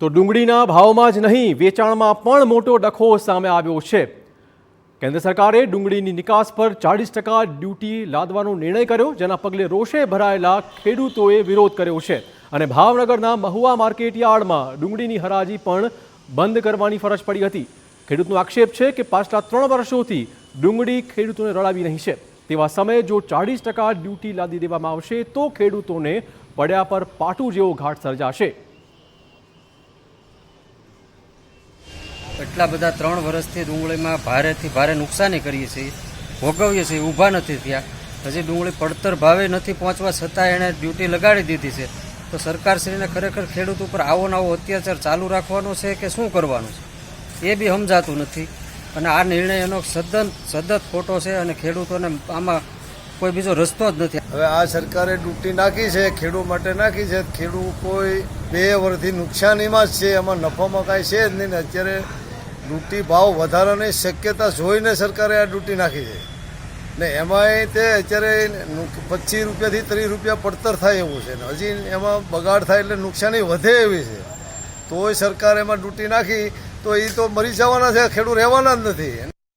તો ડુંગળીના ભાવમાં જ નહીં વેચાણમાં પણ મોટો ડખો સામે આવ્યો છે। કેન્દ્ર સરકારે ડુંગળીની નિકાસ પર 40% ડ્યુટી લાદવાનો નિર્ણય કર્યો, જેના પગલે રોષે ભરાયેલા ખેડૂતોએ વિરોધ કર્યો છે અને ભાવનગરના મહુવા માર્કેટ યાર્ડમાં ડુંગળીની હરાજી પણ બંધ કરવાની ફરજ પડી હતી। ખેડૂતનો આક્ષેપ છે કે પાછલા 3 વર્ષોથી ડુંગળી ખેડૂતોને રળાવી નહીં છે। તેવા સમયે જો 40% ડ્યુટી લાદી દેવામાં આવશે તો ખેડૂતોને પડ્યા પર પાટું જેવો ઘાટ સર્જાશે। એટલા બધા 3 વર્ષથી ડુંગળીમાં ભારેથી ભારે નુકસાની કરીએ છીએ, ભોગવીએ છીએ, ઊભા નથી થયા। હજી ડુંગળી પડતર ભાવે નથી પહોંચવા છતાં એણે ડ્યુટી લગાડી દીધી છે। તો સરકારશ્રીને ખરેખર ખેડૂત ઉપર આવો નવો અત્યાચાર ચાલુ રાખવાનો છે કે શું કરવાનું છે એ બી સમજાતું નથી અને આ નિર્ણય એનો સદત ખોટો છે અને ખેડૂતોને આમાં કોઈ બીજો રસ્તો જ નથી। હવે આ સરકારે ડ્યુટી નાખી છે, ખેડૂત માટે નાખી છે, ખેડૂત કોઈ 2 વર્ષથી નુકસાનીમાં જ છે, એમાં નફામાં કાંઈ છે જ નહીં ને। અત્યારે ડ્યુટી ભાવ વધારાની શક્યતા જોઈને સરકારે આ ડ્યુટી નાખી છે ને એમાંય તે અત્યારે 25 રૂપિયાથી 30 રૂપિયા પડતર થાય એવું છે ને હજી એમાં બગાડ થાય એટલે નુકસાની વધે એવી છે। તોય સરકાર એમાં ડ્યુટી નાખી તો એ તો મરી જવાના છે, ખેડૂત રહેવાના જ નથી।